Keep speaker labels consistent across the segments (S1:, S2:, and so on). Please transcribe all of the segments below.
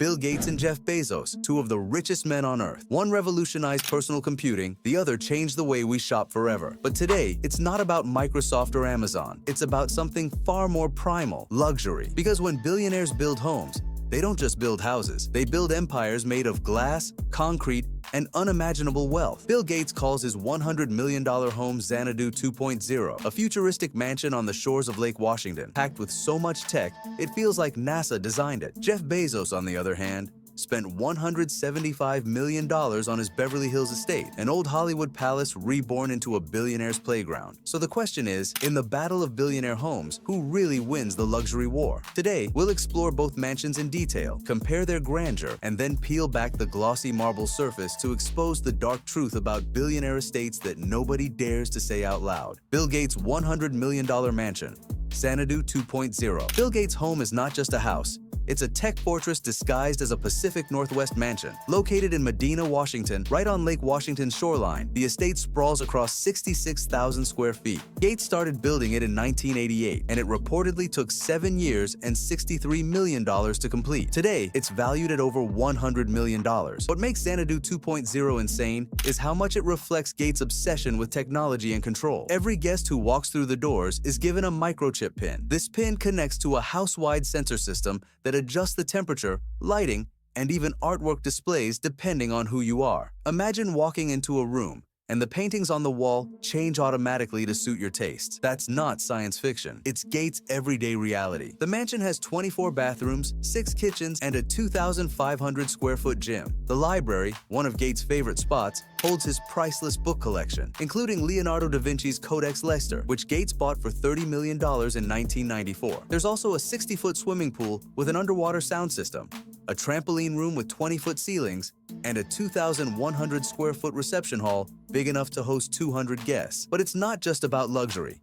S1: Bill Gates and Jeff Bezos, two of the richest men on Earth. One revolutionized personal computing, the other changed the way we shop forever. But today, it's not about Microsoft or Amazon. It's about something far more primal, luxury. Because when billionaires build homes, they don't just build houses. They build empires made of glass, concrete, and unimaginable wealth. Bill Gates calls his $100 million home Xanadu 2.0, a futuristic mansion on the shores of Lake Washington, packed with so much tech, it feels like NASA designed it. Jeff Bezos, on the other hand, spent $175 million on his Beverly Hills estate, an old Hollywood palace reborn into a billionaire's playground. So the question is, in the battle of billionaire homes, who really wins the luxury war? Today, we'll explore both mansions in detail, compare their grandeur, and then peel back the glossy marble surface to expose the dark truth about billionaire estates that nobody dares to say out loud. Bill Gates' $100 million mansion, Xanadu 2.0. Bill Gates' home is not just a house. It's a tech fortress disguised as a Pacific Northwest mansion. Located in Medina, Washington, right on Lake Washington's shoreline, the estate sprawls across 66,000 square feet. Gates started building it in 1988, and it reportedly took 7 years and $63 million to complete. Today, it's valued at over $100 million. What makes Xanadu 2.0 insane is how much it reflects Gates' obsession with technology and control. Every guest who walks through the doors is given a microchip pin. This pin connects to a house-wide sensor system that adjusts the temperature, lighting, and even artwork displays depending on who you are. Imagine walking into a room and the paintings on the wall change automatically to suit your tastes. That's not science fiction. It's Gates' everyday reality. The mansion has 24 bathrooms, 6 kitchens, and a 2,500 square foot gym. The library, one of Gates' favorite spots, holds his priceless book collection, including Leonardo da Vinci's Codex Leicester, which Gates bought for $30 million in 1994. There's also a 60-foot swimming pool with an underwater sound system, a trampoline room with 20-foot ceilings, and a 2,100 square foot reception hall big enough to host 200 guests. But it's not just about luxury.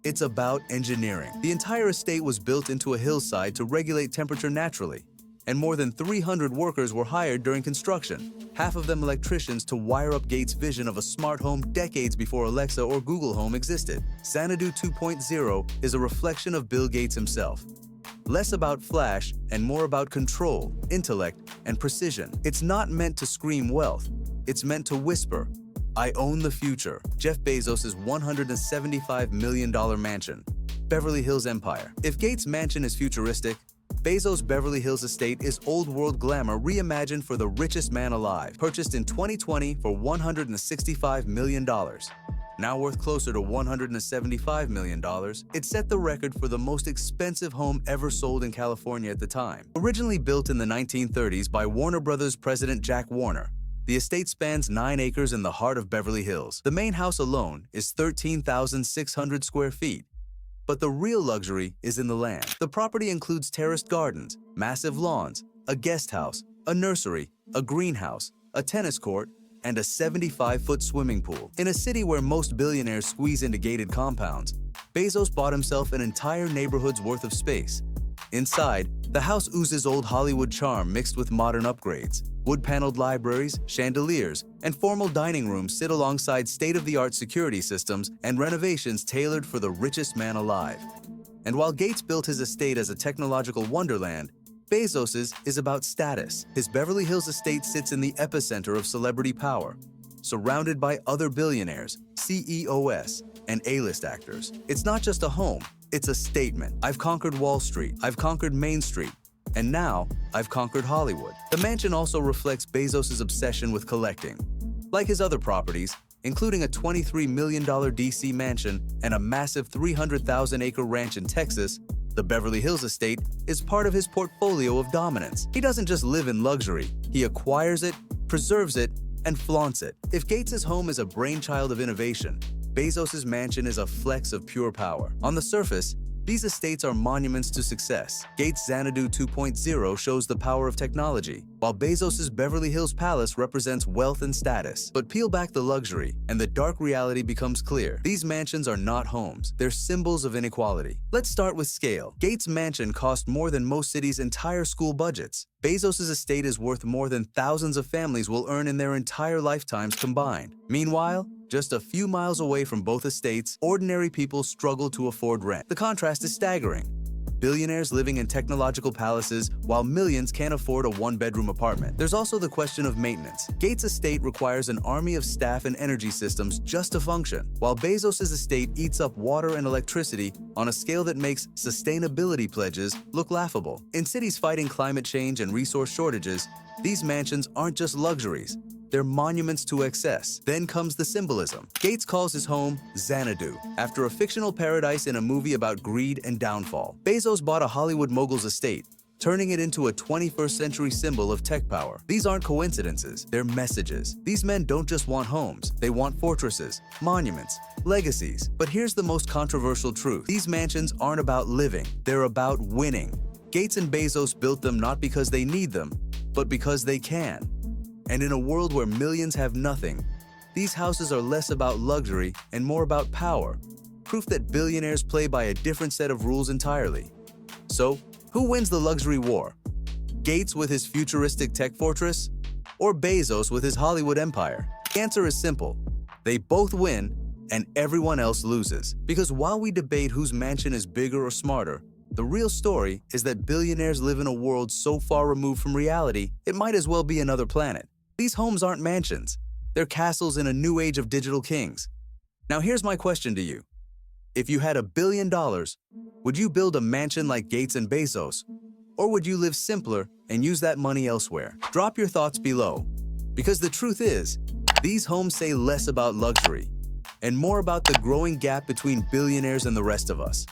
S1: It's about engineering. The entire estate was built into a hillside to regulate temperature naturally, and more than 300 workers were hired during construction, half of them electricians, to wire up Gates' vision of a smart home decades before Alexa or Google Home existed. Xanadu 2.0 is a reflection of Bill Gates himself. Less about flash and more about control, intellect, and precision. It's not meant to scream wealth. It's meant to whisper, "I own the future." Jeff Bezos' $175 million mansion, Beverly Hills Empire. If Gates' mansion is futuristic, Bezos' Beverly Hills estate is old-world glamour reimagined for the richest man alive. Purchased in 2020 for $165 million. Now worth closer to $175 million, it set the record for the most expensive home ever sold in California at the time. Originally built in the 1930s by Warner Brothers president Jack Warner, the estate spans 9 acres in the heart of Beverly Hills. The main house alone is 13,600 square feet. But the real luxury is in the land. The property includes terraced gardens, massive lawns, a guest house, a nursery, a greenhouse, a tennis court, and a 75-foot swimming pool. In a city where most billionaires squeeze into gated compounds, Bezos bought himself an entire neighborhood's worth of space. Inside, the house oozes old Hollywood charm mixed with modern upgrades. Wood-paneled libraries, chandeliers, and formal dining rooms sit alongside state-of-the-art security systems and renovations tailored for the richest man alive. And while Gates built his estate as a technological wonderland, Bezos's is about status. His Beverly Hills estate sits in the epicenter of celebrity power, surrounded by other billionaires, CEOs, and A-list actors. It's not just a home, it's a statement. I've conquered Wall Street, I've conquered Main Street, and now I've conquered Hollywood. The mansion also reflects Bezos's obsession with collecting. Like his other properties, including a $23 million DC mansion and a massive 300,000-acre ranch in Texas, the Beverly Hills estate is part of his portfolio of dominance. He doesn't just live in luxury, he acquires it, preserves it, and flaunts it. If Gates' home is a brainchild of innovation, Bezos' mansion is a flex of pure power. On the surface, these estates are monuments to success. Gates' Xanadu 2.0 shows the power of technology, while Bezos' Beverly Hills Palace represents wealth and status. But peel back the luxury, and the dark reality becomes clear. These mansions are not homes, they're symbols of inequality. Let's start with scale. Gates' mansion cost more than most cities' entire school budgets. Bezos' estate is worth more than thousands of families will earn in their entire lifetimes combined. Meanwhile, just a few miles away from both estates, ordinary people struggle to afford rent. The contrast is staggering. billionaires living in technological palaces while millions can't afford a one-bedroom apartment. There's also the question of maintenance. Gates' estate requires an army of staff and energy systems just to function, while Bezos' estate eats up water and electricity on a scale that makes sustainability pledges look laughable. In cities fighting climate change and resource shortages, these mansions aren't just luxuries. They're monuments to excess. Then comes the symbolism. Gates calls his home Xanadu, after a fictional paradise in a movie about greed and downfall. Bezos bought a Hollywood mogul's estate, turning it into a 21st century symbol of tech power. These aren't coincidences, they're messages. These men don't just want homes, they want fortresses, monuments, legacies. But here's the most controversial truth. These mansions aren't about living, they're about winning. Gates and Bezos built them not because they need them, but because they can. And in a world where millions have nothing, these houses are less about luxury and more about power, proof that billionaires play by a different set of rules entirely. So, who wins the luxury war? Gates with his futuristic tech fortress? Or Bezos with his Hollywood empire? The answer is simple. They both win, and everyone else loses. Because while we debate whose mansion is bigger or smarter, the real story is that billionaires live in a world so far removed from reality, it might as well be another planet. These homes aren't mansions. They're castles in a new age of digital kings. Now here's my question to you. If you had $1 billion, would you build a mansion like Gates and Bezos? Or would you live simpler and use that money elsewhere? Drop your thoughts below. Because the truth is, these homes say less about luxury and more about the growing gap between billionaires and the rest of us.